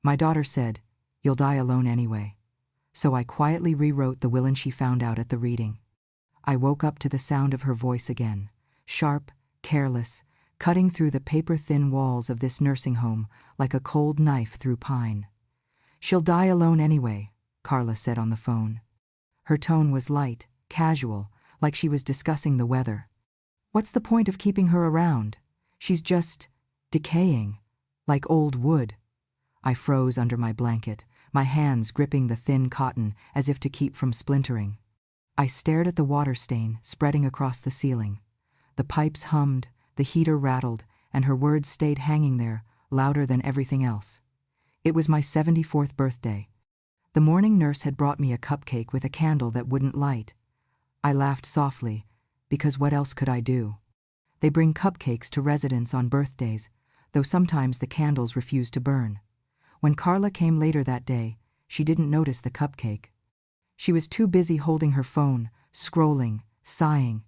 My daughter said, "You'll die alone anyway." So I quietly rewrote the will she found out at the reading. I woke up to the sound of her voice again, sharp, careless, cutting through the paper-thin walls of this nursing home like a cold knife through pine. "She'll die alone anyway," Carla said on the phone. Her tone was light, casual, like she was discussing the weather. "What's the point of keeping her around? She's just decaying, like old wood." I froze under my blanket, my hands gripping the thin cotton as if to keep from splintering. I stared at the water stain spreading across the ceiling. The pipes hummed, the heater rattled, and her words stayed hanging there, louder than everything else. It was my 74th birthday. The morning nurse had brought me a cupcake with a candle that wouldn't light. I laughed softly, because what else could I do? They bring cupcakes to residents on birthdays, though sometimes the candles refused to burn. When Carla came later that day, she didn't notice the cupcake. She was too busy holding her phone, scrolling, sighing.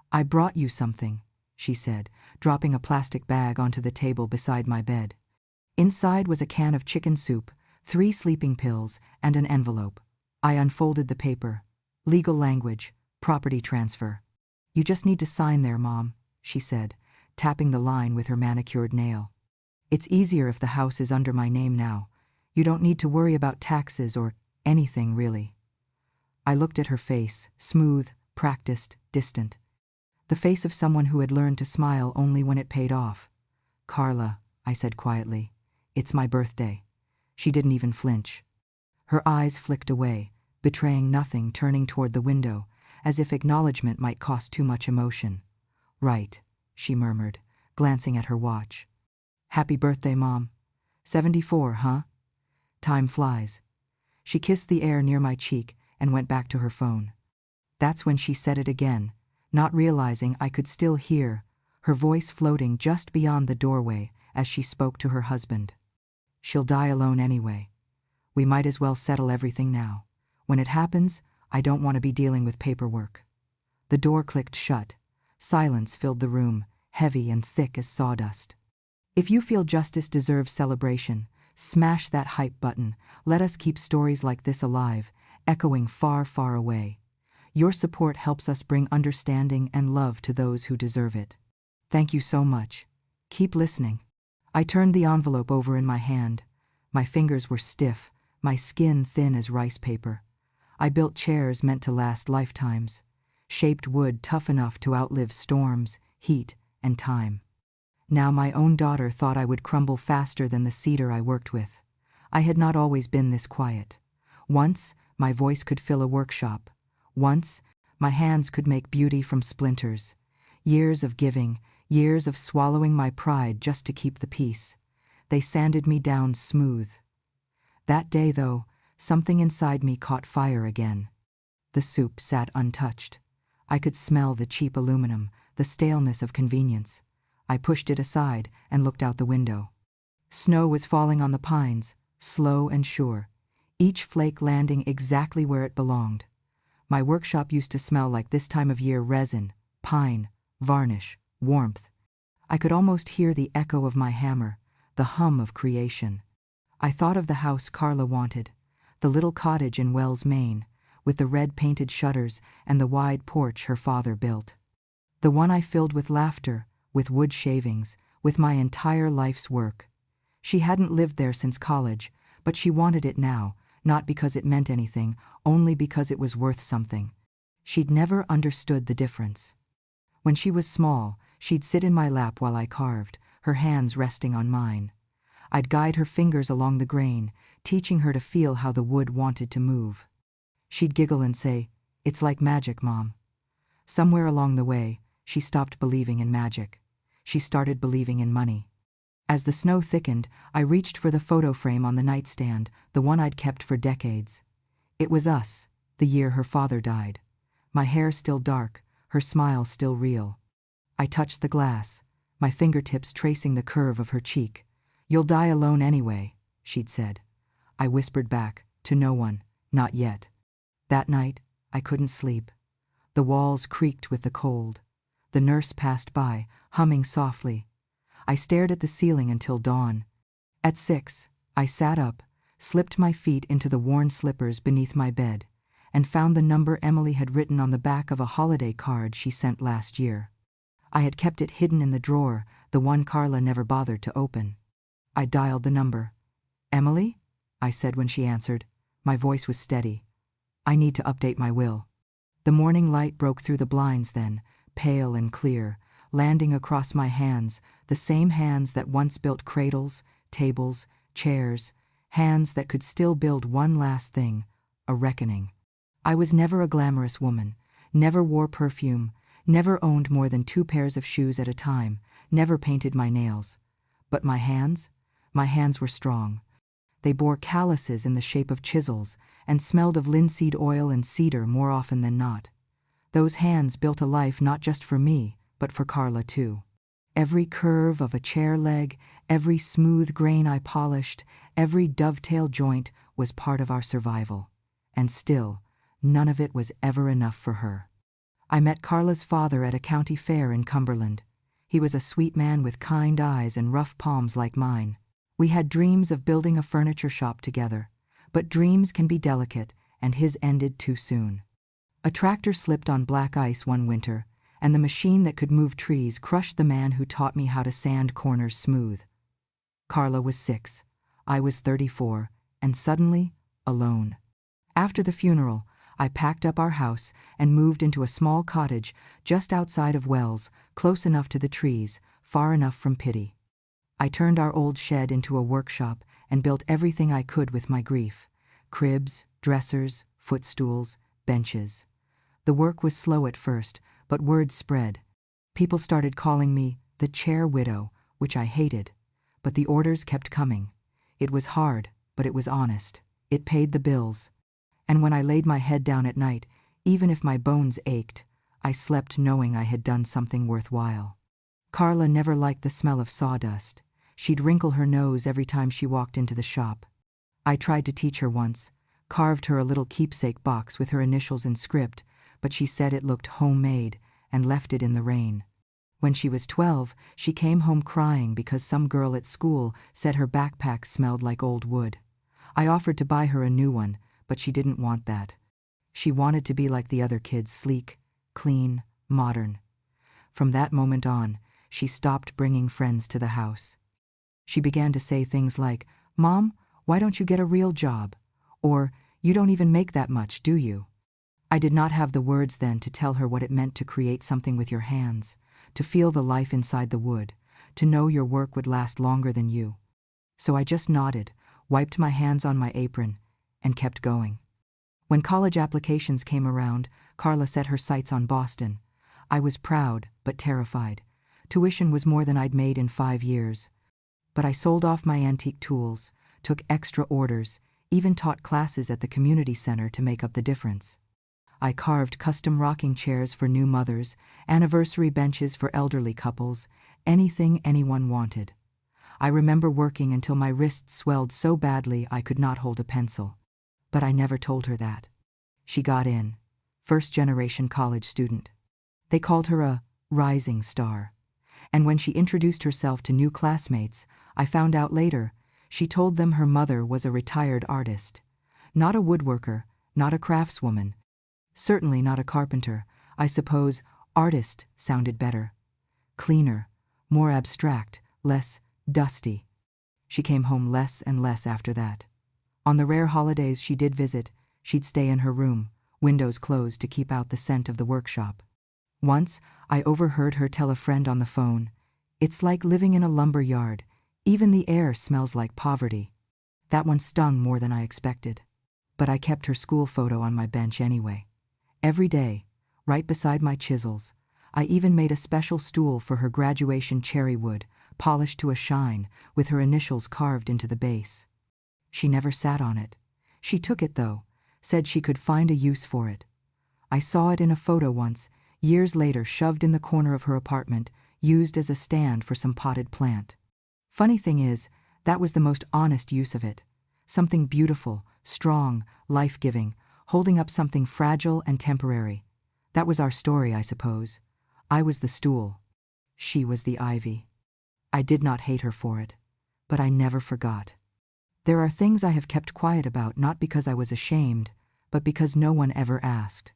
"I brought you something," she said, dropping a plastic bag onto the table beside my bed. Inside was a can of chicken soup, 3 sleeping pills, and an envelope. I unfolded the paper. "Legal language, property transfer. You just need to sign there, Mom," she said, tapping the line with her manicured nail. "It's easier if the house is under my name now. You don't need to worry about taxes or anything, really." I looked at her face, smooth, practiced, distant. The face of someone who had learned to smile only when it paid off. "Carla," I said quietly, "it's my birthday." She didn't even flinch. Her eyes flicked away, betraying nothing, turning toward the window, as if acknowledgement might cost too much emotion. "Right," she murmured, glancing at her watch. "Happy birthday, Mom. 74, huh? Time flies." She kissed the air near my cheek and went back to her phone. That's when she said it again, not realizing I could still hear, her voice floating just beyond the doorway as she spoke to her husband. "She'll die alone anyway. We might as well settle everything now. When it happens, I don't want to be dealing with paperwork." The door clicked shut. Silence filled the room, heavy and thick as sawdust. If you feel justice deserves celebration, smash that hype button. Let us keep stories like this alive, echoing far, far away. Your support helps us bring understanding and love to those who deserve it. Thank you so much. Keep listening. I turned the envelope over in my hand. My fingers were stiff, my skin thin as rice paper. I built chairs meant to last lifetimes, shaped wood tough enough to outlive storms, heat, and time. Now my own daughter thought I would crumble faster than the cedar I worked with. I had not always been this quiet. Once, my voice could fill a workshop. Once, my hands could make beauty from splinters. Years of giving, years of swallowing my pride just to keep the peace. They sanded me down smooth. That day, though, something inside me caught fire again. The soup sat untouched. I could smell the cheap aluminum, the staleness of convenience. I pushed it aside and looked out the window. Snow was falling on the pines, slow and sure, each flake landing exactly where it belonged. My workshop used to smell like this time of year: resin, pine, varnish, warmth. I could almost hear the echo of my hammer, the hum of creation. I thought of the house Carla wanted, the little cottage in Wells, Maine, with the red-painted shutters and the wide porch her father built. The one I filled with laughter, with wood shavings, with my entire life's work. She hadn't lived there since college, but she wanted it now, not because it meant anything, only because it was worth something. She'd never understood the difference. When she was small, she'd sit in my lap while I carved, her hands resting on mine. I'd guide her fingers along the grain, teaching her to feel how the wood wanted to move. She'd giggle and say, "It's like magic, Mom." Somewhere along the way, she stopped believing in magic. She started believing in money. As the snow thickened, I reached for the photo frame on the nightstand, the one I'd kept for decades. It was us, the year her father died. My hair still dark, her smile still real. I touched the glass, my fingertips tracing the curve of her cheek. "You'll die alone anyway," she'd said. I whispered back, to no one, not yet. That night, I couldn't sleep. The walls creaked with the cold. The nurse passed by, humming softly. I stared at the ceiling until dawn. At 6, I sat up, slipped my feet into the worn slippers beneath my bed, and found the number Emily had written on the back of a holiday card she sent last year. I had kept it hidden in the drawer, the one Carla never bothered to open. I dialed the number. "Emily?" I said when she answered. My voice was steady. "I need to update my will." The morning light broke through the blinds then, pale and clear, landing across my hands, the same hands that once built cradles, tables, chairs, hands that could still build one last thing, a reckoning. I was never a glamorous woman, never wore perfume, never owned more than 2 pairs of shoes at a time, never painted my nails. But my hands were strong. They bore calluses in the shape of chisels and smelled of linseed oil and cedar more often than not. Those hands built a life not just for me, but for Carla too. Every curve of a chair leg, every smooth grain I polished, every dovetail joint was part of our survival. And still, none of it was ever enough for her. I met Carla's father at a county fair in Cumberland. He was a sweet man with kind eyes and rough palms like mine. We had dreams of building a furniture shop together, but dreams can be delicate, and his ended too soon. A tractor slipped on black ice one winter, and the machine that could move trees crushed the man who taught me how to sand corners smooth. Carla was 6, I was 34, and suddenly, alone. After the funeral, I packed up our house and moved into a small cottage just outside of Wells, close enough to the trees, far enough from pity. I turned our old shed into a workshop and built everything I could with my grief: cribs, dressers, footstools, benches. The work was slow at first, but word spread. People started calling me the chair widow, which I hated, but the orders kept coming. It was hard, but it was honest. It paid the bills. And when I laid my head down at night, even if my bones ached, I slept knowing I had done something worthwhile. Carla never liked the smell of sawdust. She'd wrinkle her nose every time she walked into the shop. I tried to teach her once, carved her a little keepsake box with her initials in script, but she said it looked homemade and left it in the rain. When she was 12, she came home crying because some girl at school said her backpack smelled like old wood. I offered to buy her a new one, but she didn't want that. She wanted to be like the other kids, sleek, clean, modern. From that moment on, she stopped bringing friends to the house. She began to say things like, "Mom, why don't you get a real job?" Or, "You don't even make that much, do you?" I did not have the words then to tell her what it meant to create something with your hands, to feel the life inside the wood, to know your work would last longer than you. So I just nodded, wiped my hands on my apron, and kept going. When college applications came around, Carla set her sights on Boston. I was proud, but terrified. Tuition was more than I'd made in 5 years. But I sold off my antique tools, took extra orders, even taught classes at the community center to make up the difference. I carved custom rocking chairs for new mothers, anniversary benches for elderly couples, anything anyone wanted. I remember working until my wrists swelled so badly I could not hold a pencil. But I never told her that. She got in, first-generation college student. They called her a rising star. And when she introduced herself to new classmates, I found out later, she told them her mother was a retired artist. Not a woodworker, not a craftswoman, certainly not a carpenter. I suppose artist sounded better. Cleaner, more abstract, less dusty. She came home less and less after that. On the rare holidays she did visit, she'd stay in her room, windows closed to keep out the scent of the workshop. Once, I overheard her tell a friend on the phone, "It's like living in a lumber yard. Even the air smells like poverty." That one stung more than I expected. But I kept her school photo on my bench anyway. Every day, right beside my chisels, I even made a special stool for her graduation cherry wood, polished to a shine, with her initials carved into the base. She never sat on it. She took it, though, said she could find a use for it. I saw it in a photo once, years later, shoved in the corner of her apartment, used as a stand for some potted plant. Funny thing is, that was the most honest use of it. Something beautiful, strong, life-giving, holding up something fragile and temporary. That was our story, I suppose. I was the stool. She was the ivy. I did not hate her for it, but I never forgot. There are things I have kept quiet about not because I was ashamed, but because no one ever asked.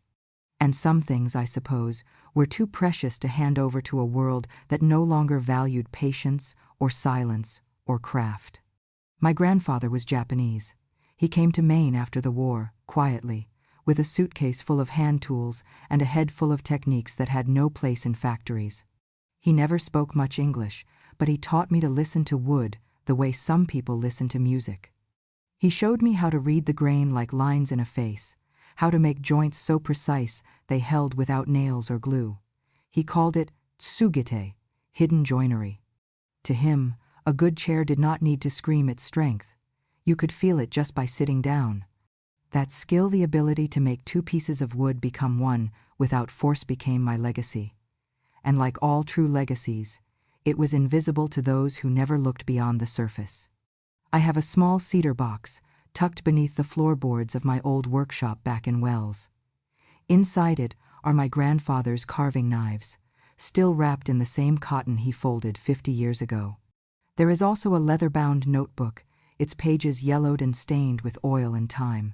And some things, I suppose, were too precious to hand over to a world that no longer valued patience or silence or craft. My grandfather was Japanese. He came to Maine after the war, quietly, with a suitcase full of hand tools and a head full of techniques that had no place in factories. He never spoke much English, but he taught me to listen to wood the way some people listen to music. He showed me how to read the grain like lines in a face, how to make joints so precise they held without nails or glue. He called it tsugite, hidden joinery. To him, a good chair did not need to scream its strength. You could feel it just by sitting down. That skill, the ability to make two pieces of wood become one without force, became my legacy. And like all true legacies, it was invisible to those who never looked beyond the surface. I have a small cedar box tucked beneath the floorboards of my old workshop back in Wells. Inside it are my grandfather's carving knives, still wrapped in the same cotton he folded 50 years ago. There is also a leather-bound notebook, its pages yellowed and stained with oil and time.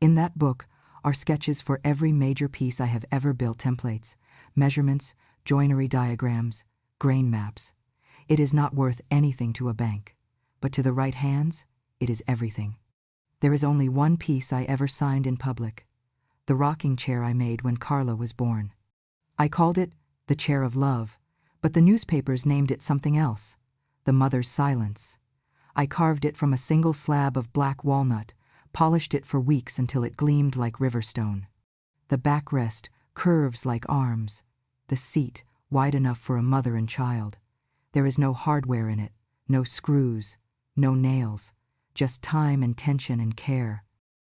In that book are sketches for every major piece I have ever built, templates, measurements, joinery diagrams, grain maps. It is not worth anything to a bank, but to the right hands, it is everything. There is only one piece I ever signed in public, the rocking chair I made when Carla was born. I called it the Chair of Love, but the newspapers named it something else, the Mother's Silence. I carved it from a single slab of black walnut, polished it for weeks until it gleamed like riverstone. The backrest curves like arms, the seat wide enough for a mother and child. There is no hardware in it, no screws, no nails, just time and tension and care.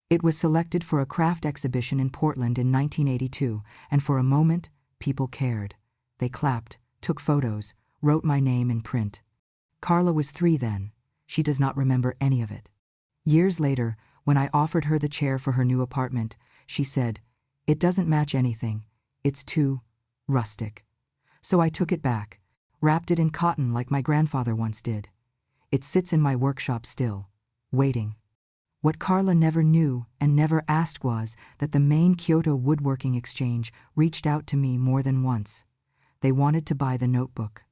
It was selected for a craft exhibition in Portland in 1982, and for a moment, people cared. They clapped, took photos, wrote my name in print. Carla was 3 then. She does not remember any of it. Years later, when I offered her the chair for her new apartment, she said, "It doesn't match anything. It's too rustic." So I took it back, wrapped it in cotton like my grandfather once did. It sits in my workshop still, waiting. What Carla never knew and never asked was that the Maine Kyoto Woodworking Exchange reached out to me more than once. They wanted to buy the notebook.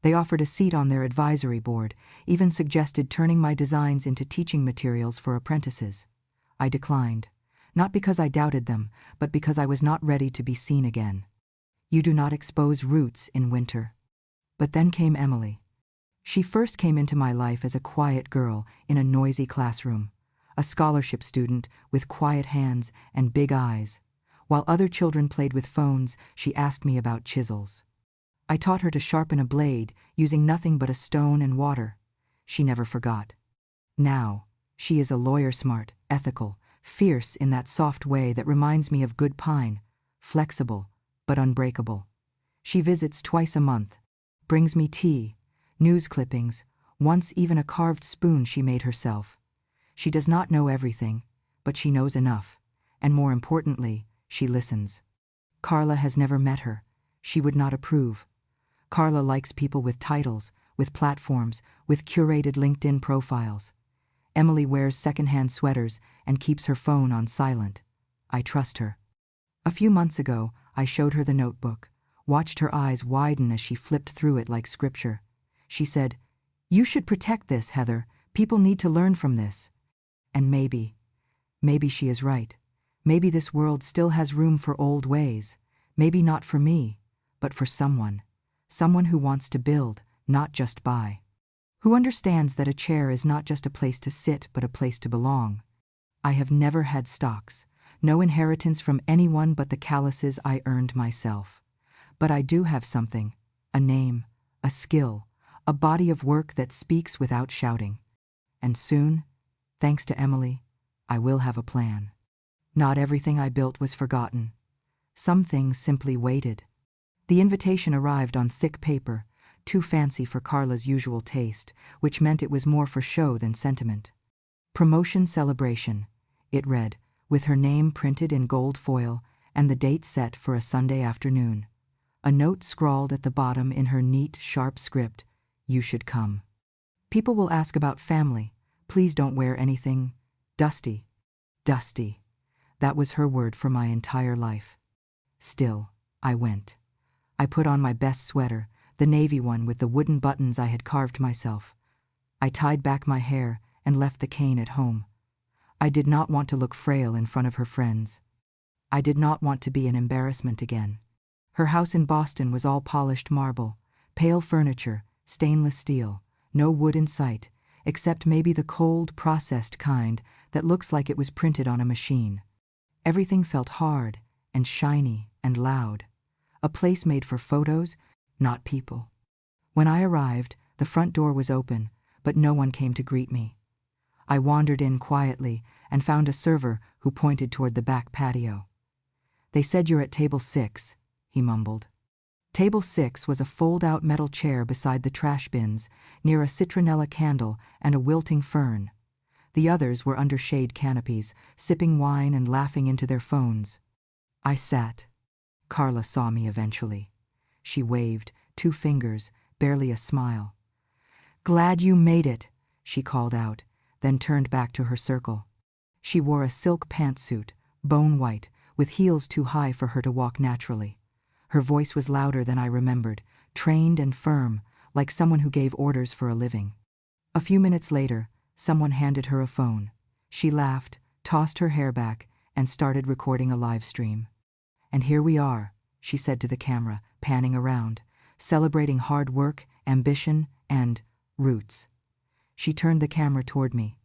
They offered a seat on their advisory board, even suggested turning my designs into teaching materials for apprentices. I declined, not because I doubted them, but because I was not ready to be seen again. You do not expose roots in winter. But then came Emily. She first came into my life as a quiet girl in a noisy classroom, a scholarship student with quiet hands and big eyes. While other children played with phones, she asked me about chisels. I taught her to sharpen a blade using nothing but a stone and water. She never forgot. Now, she is a lawyer, smart, ethical, fierce in that soft way that reminds me of good pine, flexible but unbreakable. She visits twice a month, brings me tea, news clippings, once even a carved spoon she made herself. She does not know everything, but she knows enough, and more importantly, she listens. Carla has never met her. She would not approve. Carla likes people with titles, with platforms, with curated LinkedIn profiles. Emily wears secondhand sweaters and keeps her phone on silent. I trust her. A few months ago, I showed her the notebook, watched her eyes widen as she flipped through it like scripture. She said, "You should protect this, Heather. People need to learn from this." And maybe she is right. Maybe this world still has room for old ways. Maybe not for me, but for someone. Someone who wants to build, not just buy. Who understands that a chair is not just a place to sit, but a place to belong. I have never had stocks, no inheritance from anyone but the calluses I earned myself. But I do have something, a name, a skill, a body of work that speaks without shouting. And soon, thanks to Emily, I will have a plan. Not everything I built was forgotten. Some things simply waited. The invitation arrived on thick paper, too fancy for Carla's usual taste, which meant it was more for show than sentiment. Promotion celebration, it read, with her name printed in gold foil and the date set for a Sunday afternoon. A note scrawled at the bottom in her neat, sharp script, "You should come. People will ask about family. Please don't wear anything dusty. Dusty. That was her word for my entire life. Still, I went. I put on my best sweater, the navy one with the wooden buttons I had carved myself. I tied back my hair and left the cane at home. I did not want to look frail in front of her friends. I did not want to be an embarrassment again. Her house in Boston was all polished marble, pale furniture, stainless steel, no wood in sight, except maybe the cold, processed kind that looks like it was printed on a machine. Everything felt hard and shiny and loud. A place made for photos, not people. When I arrived, the front door was open, but no one came to greet me. I wandered in quietly and found a server who pointed toward the back patio. "They said you're at table 6, he mumbled. Table 6 was a fold-out metal chair beside the trash bins, near a citronella candle and a wilting fern. The others were under shade canopies, sipping wine and laughing into their phones. I sat. Carla saw me eventually. She waved, 2 fingers, barely a smile. "Glad you made it," she called out, then turned back to her circle. She wore a silk pantsuit, bone white, with heels too high for her to walk naturally. Her voice was louder than I remembered, trained and firm, like someone who gave orders for a living. A few minutes later, someone handed her a phone. She laughed, tossed her hair back, and started recording a live stream. "And here we are," she said to the camera, panning around, "celebrating hard work, ambition, and roots." She turned the camera toward me.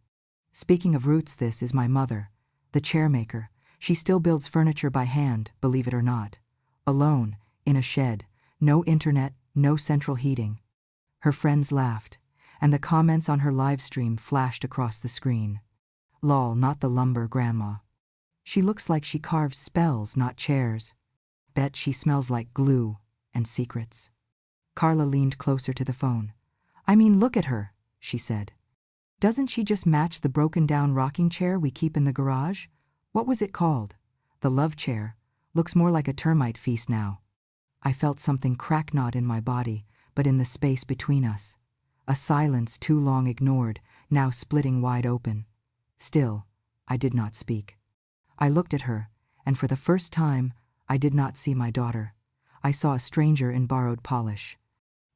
"Speaking of roots, this is my mother, the chairmaker. She still builds furniture by hand, believe it or not. Alone, in a shed, no internet, no central heating." Her friends laughed, and the comments on her live stream flashed across the screen. "Lol, not the lumber grandma. She looks like she carves spells, not chairs. Bet she smells like glue and secrets." Carla leaned closer to the phone. "I mean, look at her," she said. "Doesn't she just match the broken-down rocking chair we keep in the garage? What was it called? The love chair. Looks more like a termite feast now." I felt something cracknot in my body, but in the space between us. A silence too long ignored, now splitting wide open. Still, I did not speak. I looked at her, and for the first time, I did not see my daughter. I saw a stranger in borrowed polish.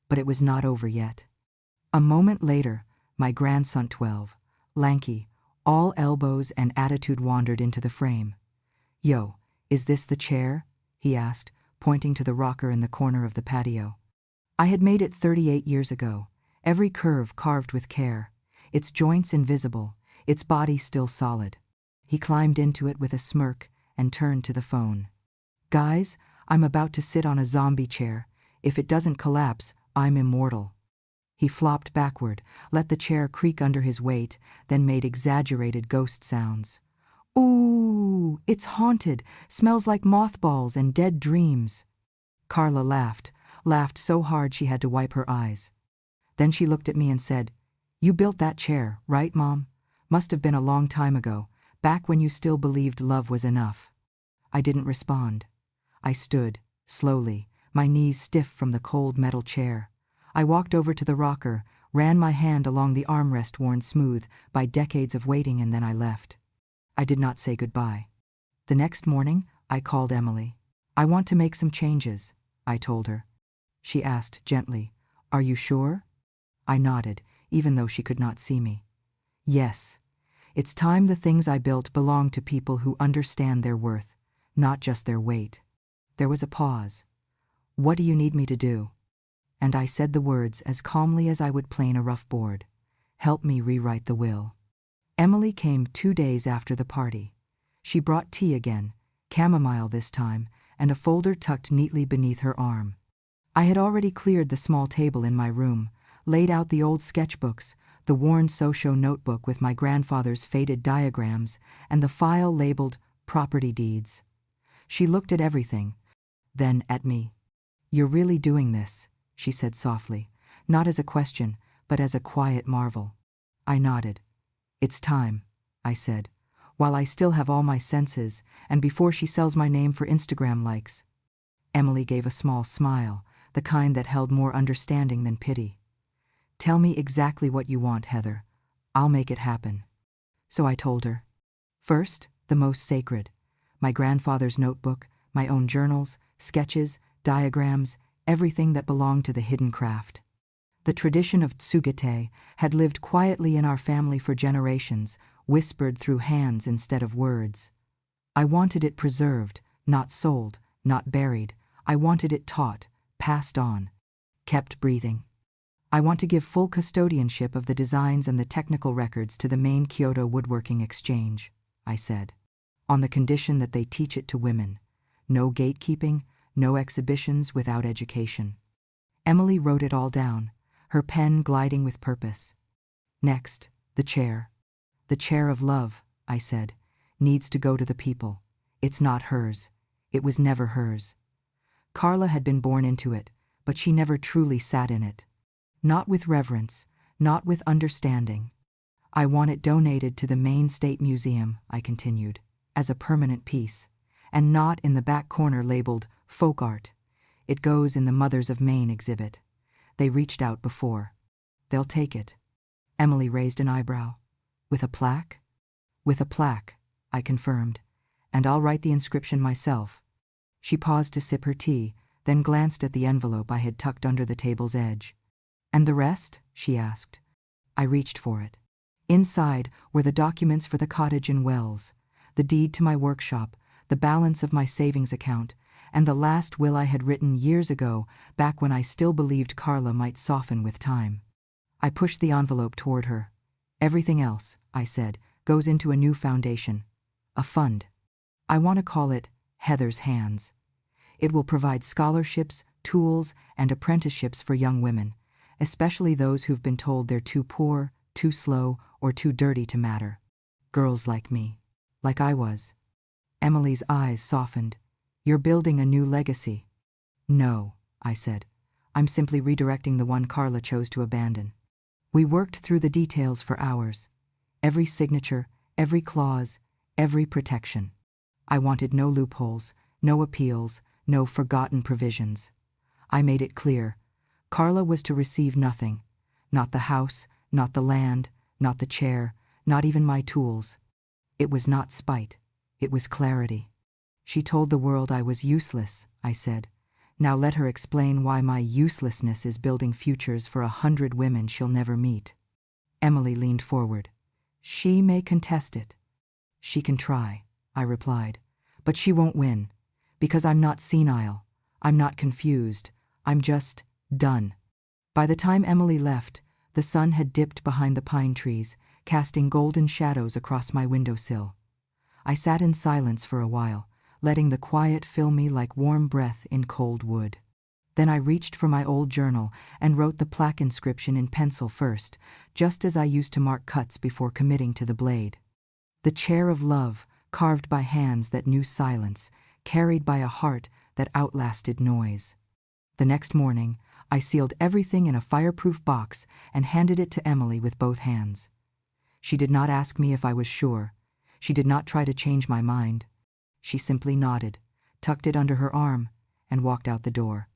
But it was not over yet. A moment later, my grandson 12, lanky, all elbows and attitude wandered into the frame. "Yo, is this the chair?" he asked, pointing to the rocker in the corner of the patio. I had made it 38 years ago, every curve carved with care, its joints invisible, its body still solid. He climbed into it with a smirk and turned to the phone. "Guys, I'm about to sit on a zombie chair. If it doesn't collapse, I'm immortal." He flopped backward, let the chair creak under his weight, then made exaggerated ghost sounds. "Ooh, it's haunted, smells like mothballs and dead dreams." Carla laughed so hard she had to wipe her eyes. Then she looked at me and said, "You built that chair, right, Mom? Must have been a long time ago, back when you still believed love was enough." I didn't respond. I stood, slowly, my knees stiff from the cold metal chair. I walked over to the rocker, ran my hand along the armrest worn smooth by decades of waiting, and then I left. I did not say goodbye. The next morning, I called Emily. "I want to make some changes," I told her. She asked gently, "Are you sure?" I nodded, even though she could not see me. "Yes. It's time the things I built belong to people who understand their worth, not just their weight." There was a pause. "What do you need me to do?" And I said the words as calmly as I would plane a rough board. "Help me rewrite the will." Emily came 2 days after the party. She brought tea again, chamomile this time, and a folder tucked neatly beneath her arm. I had already cleared the small table in my room, laid out the old sketchbooks, the worn Socio notebook with my grandfather's faded diagrams, and the file labeled property deeds. She looked at everything, then at me. "You're really doing this," she said softly, not as a question, but as a quiet marvel. I nodded. "It's time," I said, "while I still have all my senses, and before she sells my name for Instagram likes." Emily gave a small smile, the kind that held more understanding than pity. "Tell me exactly what you want, Heather. I'll make it happen. So I told her. First, the most sacred. My grandfather's notebook, my own journals, sketches, diagrams, everything that belonged to the hidden craft. The tradition of tsugete had lived quietly in our family for generations, whispered through hands instead of words. I wanted it preserved, not sold, not buried. I wanted it taught, passed on, kept breathing. I want to give full custodianship of the designs and the technical records to the MAINE Kyoto Woodworking Exchange, I said, on the condition that they teach it to women. No gatekeeping, no exhibitions without education. Emily wrote it all down, her pen gliding with purpose. Next, the chair. The chair of love, I said, needs to go to the people. It's not hers. It was never hers. Carla had been born into it, but she never truly sat in it. Not with reverence, not with understanding. I want it donated to the Maine State Museum, I continued, as a permanent piece, and not in the back corner labeled folk art. It goes in the Mothers of Maine exhibit. They reached out before. They'll take it. Emily raised an eyebrow. With a plaque? With a plaque, I confirmed, and I'll write the inscription myself. She paused to sip her tea, then glanced at the envelope I had tucked under the table's edge. And the rest? She asked. I reached for it. Inside were the documents for the cottage in Wells, the deed to my workshop, the balance of my savings account, and the last will I had written years ago, back when I still believed Carla might soften with time. I pushed the envelope toward her. Everything else, I said, goes into a new foundation. A fund. I want to call it Heather's Hands. It will provide scholarships, tools, and apprenticeships for young women, especially those who've been told they're too poor, too slow, or too dirty to matter. Girls like me. Like I was. Emily's eyes softened. You're building a new legacy. No, I said. I'm simply redirecting the one Carla chose to abandon. We worked through the details for hours. Every signature, every clause, every protection. I wanted no loopholes, no appeals, no forgotten provisions. I made it clear. Carla was to receive nothing. Not the house, not the land, not the chair, not even my tools. It was not spite. It was clarity. She told the world I was useless, I said. Now let her explain why my uselessness is building futures for 100 women she'll never meet. Emily leaned forward. She may contest it. She can try, I replied. But she won't win. Because I'm not senile. I'm not confused. I'm just done. By the time Emily left, the sun had dipped behind the pine trees, casting golden shadows across my windowsill. I sat in silence for a while, letting the quiet fill me like warm breath in cold wood. Then I reached for my old journal and wrote the plaque inscription in pencil first, just as I used to mark cuts before committing to the blade. The chair of love, carved by hands that knew silence, carried by a heart that outlasted noise. The next morning, I sealed everything in a fireproof box and handed it to Emily with both hands. She did not ask me if I was sure. She did not try to change my mind. She simply nodded, tucked it under her arm, and walked out the door.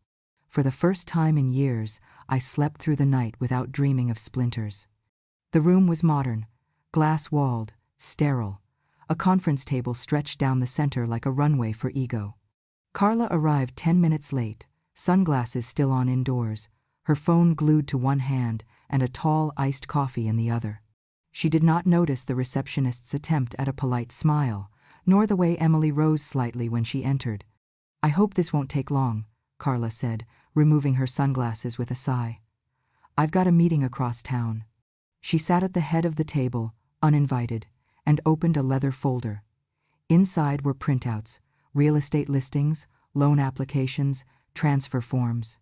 For the first time in years, I slept through the night without dreaming of splinters. The room was modern, glass-walled, sterile. A conference table stretched down the center like a runway for ego. Carla arrived 10 minutes late, sunglasses still on indoors, her phone glued to one hand and a tall iced coffee in the other. She did not notice the receptionist's attempt at a polite smile, nor the way Emily rose slightly when she entered. I hope this won't take long, Carla said, removing her sunglasses with a sigh. I've got a meeting across town. She sat at the head of the table, uninvited, and opened a leather folder. Inside were printouts, real estate listings, loan applications, transfer forms.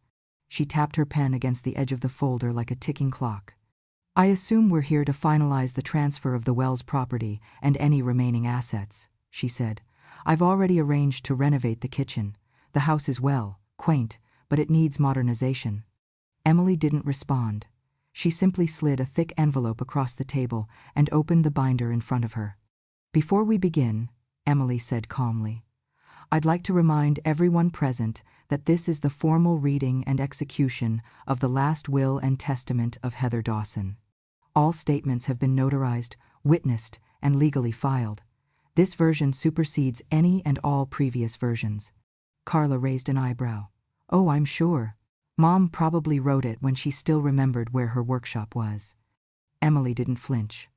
She tapped her pen against the edge of the folder like a ticking clock. I assume we're here to finalize the transfer of the Wells property and any remaining assets, she said. I've already arranged to renovate the kitchen. The house is quaint, but it needs modernization. Emily didn't respond. She simply slid a thick envelope across the table and opened the binder in front of her. Before we begin, Emily said calmly, I'd like to remind everyone present that this is the formal reading and execution of the last will and testament of Heather Dawson. All statements have been notarized, witnessed, and legally filed. This version supersedes any and all previous versions. Carla raised an eyebrow. Oh, I'm sure. Mom probably wrote it when she still remembered where her workshop was. Emily didn't flinch.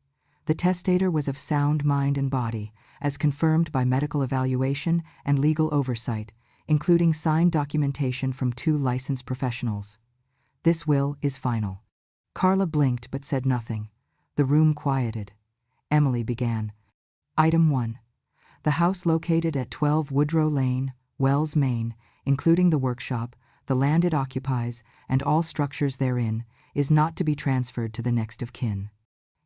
The testator was of sound mind and body, as confirmed by medical evaluation and legal oversight, including signed documentation from 2 licensed professionals. This will is final. Carla blinked but said nothing. The room quieted. Emily began. Item 1. The house located at 12 Woodrow Lane, Wells, Maine, including the workshop, the land it occupies, and all structures therein, is not to be transferred to the next of kin.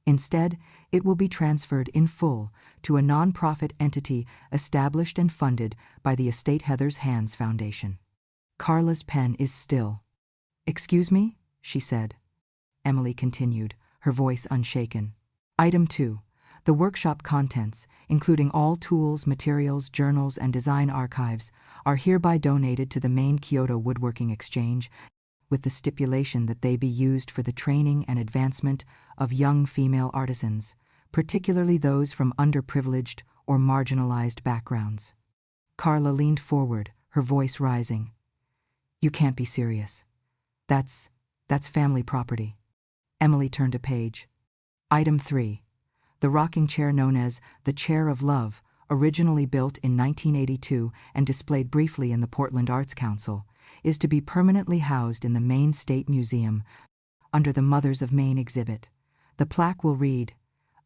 Instead, it will be transferred in full to a non-profit entity established and funded by the Estate Heather's Hands Foundation. Carla's pen is still. Excuse me? She said. Emily continued, her voice unshaken. Item 2. The workshop contents, including all tools, materials, journals, and design archives, are hereby donated to the Maine Kyoto Woodworking Exchange, with the stipulation that they be used for the training and advancement of young female artisans, particularly those from underprivileged or marginalized backgrounds. Carla leaned forward, her voice rising. You can't be serious. That's family property. Emily turned a page. Item 3. The rocking chair known as the Chair of Love, originally built in 1982 and displayed briefly in the Portland Arts Council, is to be permanently housed in the Maine State Museum under the Mothers of Maine exhibit. The plaque will read,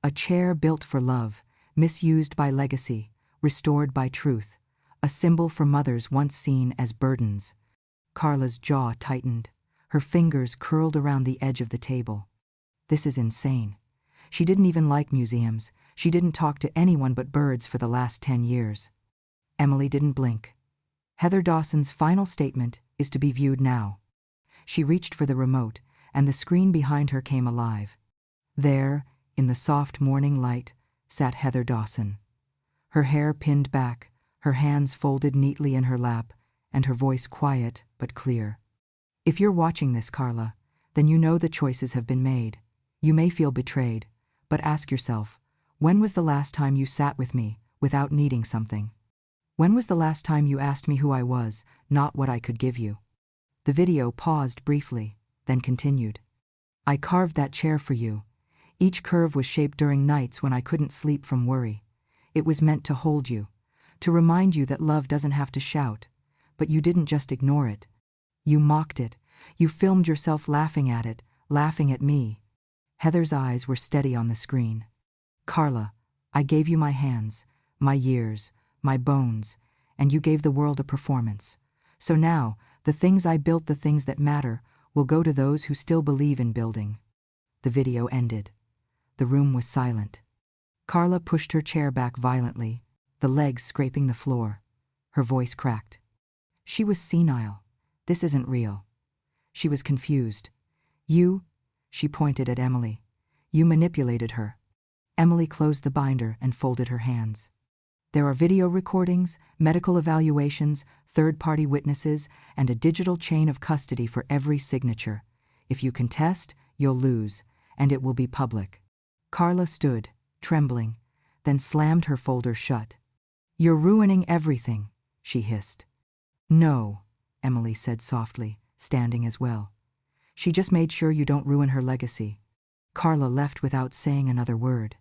"A chair built for love, misused by legacy, restored by truth, a symbol for mothers once seen as burdens." Carla's jaw tightened. Her fingers curled around the edge of the table. This is insane. She didn't even like museums. She didn't talk to anyone but birds for the last 10 years. Emily didn't blink. Heather Dawson's final statement is to be viewed now. She reached for the remote, and the screen behind her came alive. There, in the soft morning light, sat Heather Dawson. Her hair pinned back, her hands folded neatly in her lap, and her voice quiet but clear. If you're watching this, Carla, then you know the choices have been made. You may feel betrayed, but ask yourself, when was the last time you sat with me without needing something? When was the last time you asked me who I was, not what I could give you? The video paused briefly, then continued. I carved that chair for you. Each curve was shaped during nights when I couldn't sleep from worry. It was meant to hold you, to remind you that love doesn't have to shout. But you didn't just ignore it. You mocked it. You filmed yourself laughing at it, laughing at me. Heather's eyes were steady on the screen. Carla, I gave you my hands, my years, my bones, and you gave the world a performance. So now, the things I built, the things that matter, will go to those who still believe in building. The video ended. The room was silent. Carla pushed her chair back violently, the legs scraping the floor. Her voice cracked. She was senile. This isn't real. She was confused. You, she pointed at Emily. You manipulated her. Emily closed the binder and folded her hands. There are video recordings, medical evaluations, third-party witnesses, and a digital chain of custody for every signature. If you contest, you'll lose, and it will be public. Carla stood, trembling, then slammed her folder shut. You're ruining everything, she hissed. No, Emily said softly, standing as well. She just made sure you don't ruin her legacy. Carla left without saying another word.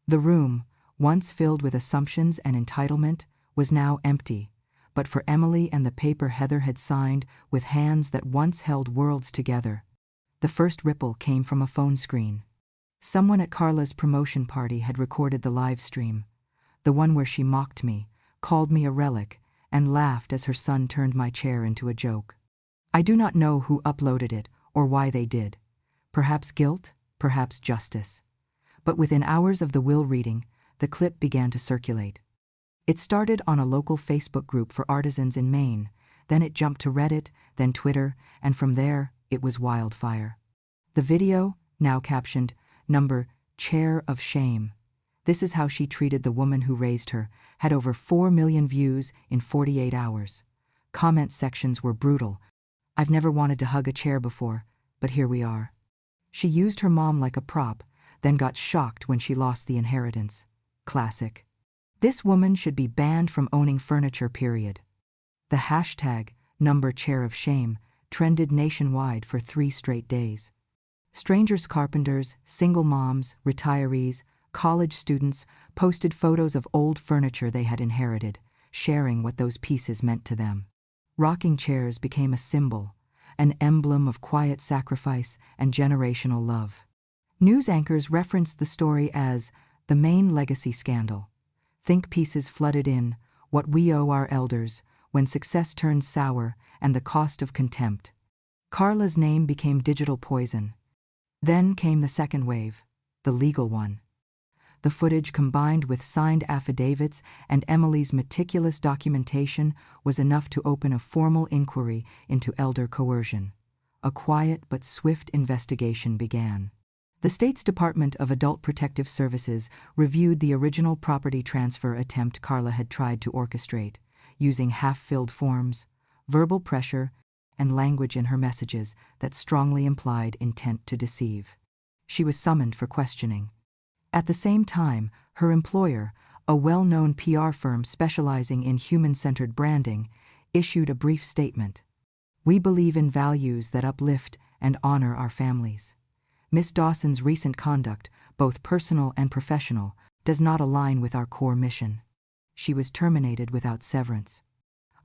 The room, once filled with assumptions and entitlement, was now empty, but for Emily and the paper Heather had signed with hands that once held worlds together. The first ripple came from a phone screen. Someone at Carla's promotion party had recorded the live stream, the one where she mocked me, called me a relic, and laughed as her son turned my chair into a joke. I do not know who uploaded it or why they did. Perhaps guilt, perhaps justice. But within hours of the will reading, the clip began to circulate. It started on a local Facebook group for artisans in Maine, then it jumped to Reddit, then Twitter, and from there, it was wildfire. The video, now captioned, number, Chair of Shame. This is how she treated the woman who raised her, had over 4 million views in 48 hours. Comment sections were brutal. I've never wanted to hug a chair before, but here we are. She used her mom like a prop, then got shocked when she lost the inheritance. Classic. This woman should be banned from owning furniture, period. The hashtag, number chair of shame, trended nationwide for 3 straight days. Strangers, carpenters, single moms, retirees, college students posted photos of old furniture they had inherited, sharing what those pieces meant to them. Rocking chairs became a symbol, an emblem of quiet sacrifice and generational love. News anchors referenced the story as the MAINE legacy scandal. Think pieces flooded in, what we owe our elders, when success turns sour, and the cost of contempt. Carla's name became digital poison. Then came the second wave, the legal one. The footage, combined with signed affidavits and Emily's meticulous documentation, was enough to open a formal inquiry into elder coercion. A quiet but swift investigation began. The state's Department of Adult Protective Services reviewed the original property transfer attempt Carla had tried to orchestrate, using half-filled forms, verbal pressure, and language in her messages that strongly implied intent to deceive. She was summoned for questioning. At the same time, her employer, a well-known PR firm specializing in human-centered branding, issued a brief statement. "We believe in values that uplift and honor our families. Ms. Dawson's recent conduct, both personal and professional, does not align with our core mission." She was terminated without severance.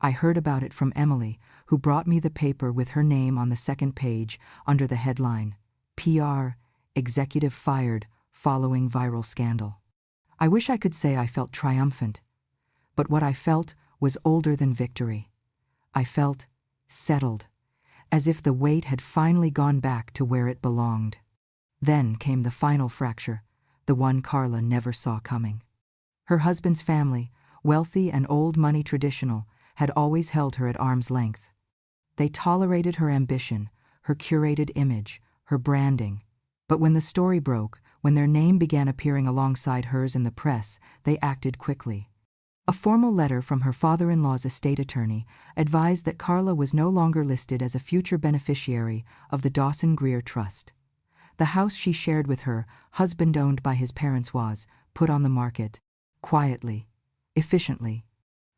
I heard about it from Emily, who brought me the paper with her name on the second page under the headline, "PR, Executive Fired Following Viral Scandal." I wish I could say I felt triumphant, but what I felt was older than victory. I felt settled, as if the weight had finally gone back to where it belonged. Then came the final fracture, the one Carla never saw coming. Her husband's family, wealthy and old money traditional, had always held her at arm's length. They tolerated her ambition, her curated image, her branding. But when the story broke, when their name began appearing alongside hers in the press, they acted quickly. A formal letter from her father-in-law's estate attorney advised that Carla was no longer listed as a future beneficiary of the Dawson-Greer Trust. The house she shared with her husband, owned by his parents, was put on the market, quietly, efficiently.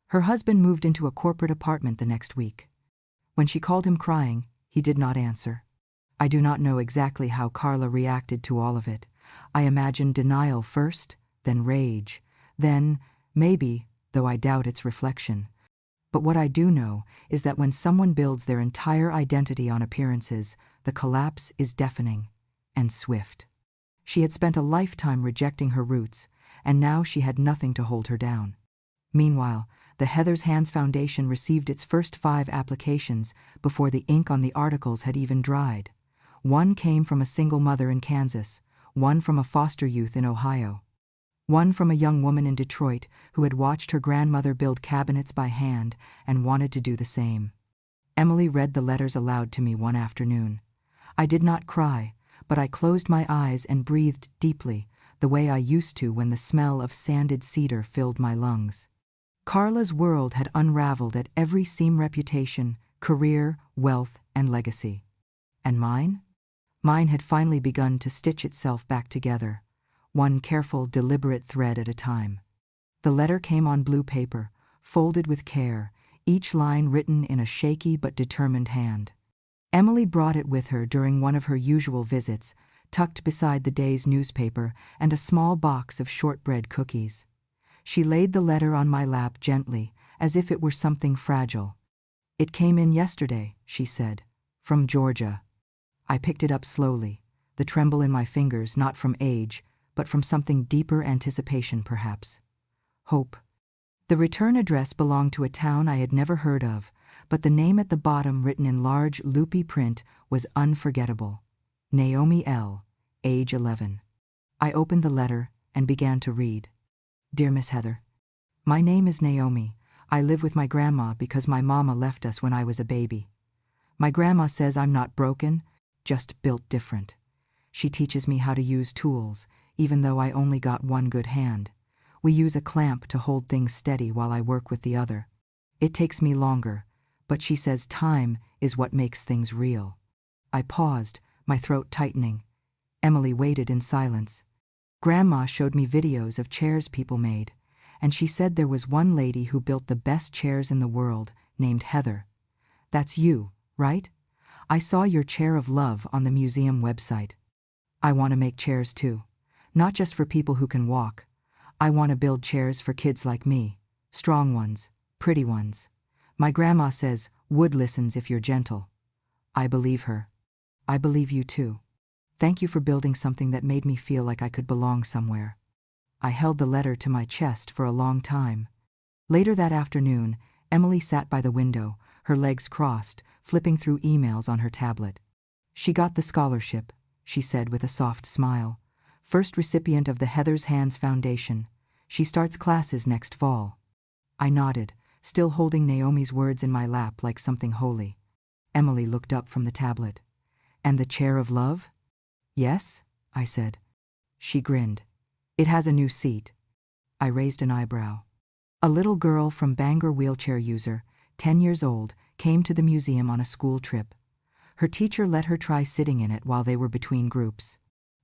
Her husband moved into a corporate apartment the next week. When she called him crying, he did not answer. I do not know exactly how Carla reacted to all of it. I imagine denial first, then rage, then, maybe, though I doubt its reflection. But what I do know is that when someone builds their entire identity on appearances, the collapse is deafening and swift. She had spent a lifetime rejecting her roots, and now she had nothing to hold her down. Meanwhile, the Heather's Hands Foundation received its first 5 applications before the ink on the articles had even dried. One came from a single mother in Kansas, one from a foster youth in Ohio, one from a young woman in Detroit who had watched her grandmother build cabinets by hand and wanted to do the same. Emily read the letters aloud to me one afternoon. I did not cry, but I closed my eyes and breathed deeply, the way I used to when the smell of sanded cedar filled my lungs. Carla's world had unraveled at every seam: reputation, career, wealth, and legacy. And mine? Mine had finally begun to stitch itself back together, one careful, deliberate thread at a time. The letter came on blue paper, folded with care, each line written in a shaky but determined hand. Emily brought it with her during one of her usual visits, tucked beside the day's newspaper and a small box of shortbread cookies. She laid the letter on my lap gently, as if it were something fragile. "It came in yesterday," she said, "from Georgia." I picked it up slowly, the tremble in my fingers not from age, but from something deeper: anticipation, perhaps. Hope. The return address belonged to a town I had never heard of, but the name at the bottom, written in large, loopy print, was unforgettable. Naomi L., age 11. I opened the letter and began to read. "Dear Miss Heather, my name is Naomi. I live with my grandma because my mama left us when I was a baby. My grandma says I'm not broken, just built different. She teaches me how to use tools, even though I only got one good hand. We use a clamp to hold things steady while I work with the other. It takes me longer, but she says time is what makes things real." I paused, my throat tightening. Emily waited in silence. Grandma showed me videos of chairs people made, and she said there was one lady who built the best chairs in the world, named Heather. That's you, right? I saw your chair of love on the museum website. I want to make chairs too. Not just for people who can walk. I want to build chairs for kids like me. Strong ones, pretty ones. My grandma says, wood listens if you're gentle. I believe her. I believe you too. Thank you for building something that made me feel like I could belong somewhere. I held the letter to my chest for a long time. Later that afternoon, Emily sat by the window, her legs crossed, flipping through emails on her tablet. She got the scholarship, she said with a soft smile. First recipient of the Heather's Hands Foundation. She starts classes next fall. I nodded, still holding Naomi's words in my lap like something holy. Emily looked up from the tablet. And the chair of love? Yes, I said. She grinned. It has a new seat. I raised an eyebrow. A little girl from Bangor, wheelchair user, 10 years old, came to the museum on a school trip. Her teacher let her try sitting in it while they were between groups.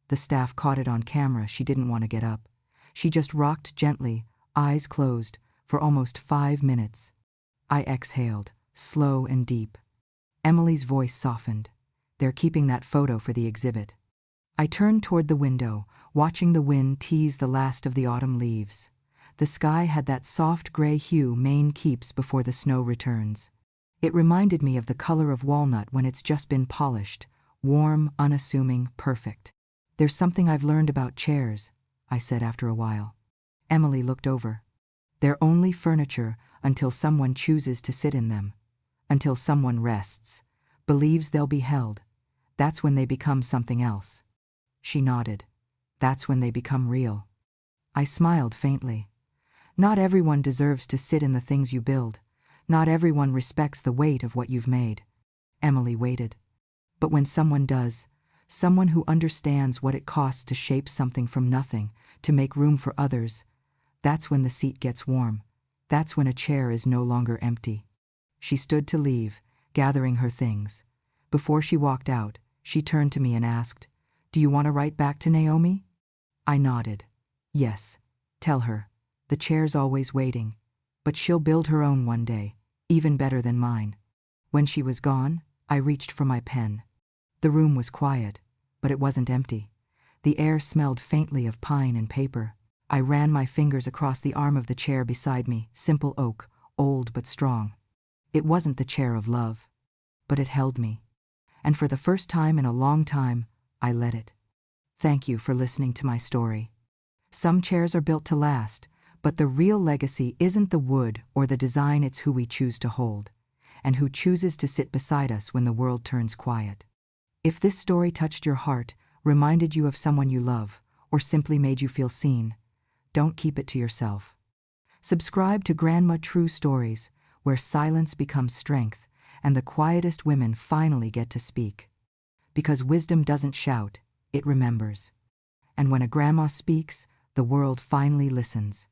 The staff caught it on camera. She didn't want to get up. She just rocked gently, eyes closed, for almost 5 minutes. I exhaled, slow and deep. Emily's voice softened. They're keeping that photo for the exhibit. I turned toward the window, watching the wind tease the last of the autumn leaves. The sky had that soft gray hue Maine keeps before the snow returns. It reminded me of the color of walnut when it's just been polished, warm, unassuming, perfect. There's something I've learned about chairs, I said after a while. Emily looked over. They're only furniture until someone chooses to sit in them. Until someone rests, believes they'll be held. That's when they become something else. She nodded. That's when they become real. I smiled faintly. Not everyone deserves to sit in the things you build. Not everyone respects the weight of what you've made. Emily waited. But when someone does, someone who understands what it costs to shape something from nothing, to make room for others, that's when the seat gets warm. That's when a chair is no longer empty. She stood to leave, gathering her things. Before she walked out, she turned to me and asked, "Do you want to write back to Naomi?" I nodded. Yes. Tell her. The chair's always waiting. But she'll build her own one day, even better than mine. When she was gone, I reached for my pen. The room was quiet, but it wasn't empty. The air smelled faintly of pine and paper. I ran my fingers across the arm of the chair beside me, simple oak, old but strong. It wasn't the chair of love, but it held me. And for the first time in a long time, I let it. Thank you for listening to my story. Some chairs are built to last, but the real legacy isn't the wood or the design, it's who we choose to hold, and who chooses to sit beside us when the world turns quiet. If this story touched your heart, reminded you of someone you love, or simply made you feel seen, don't keep it to yourself. Subscribe to Grandma True Stories, where silence becomes strength, and the quietest women finally get to speak. Because wisdom doesn't shout, it remembers. And when a grandma speaks, the world finally listens.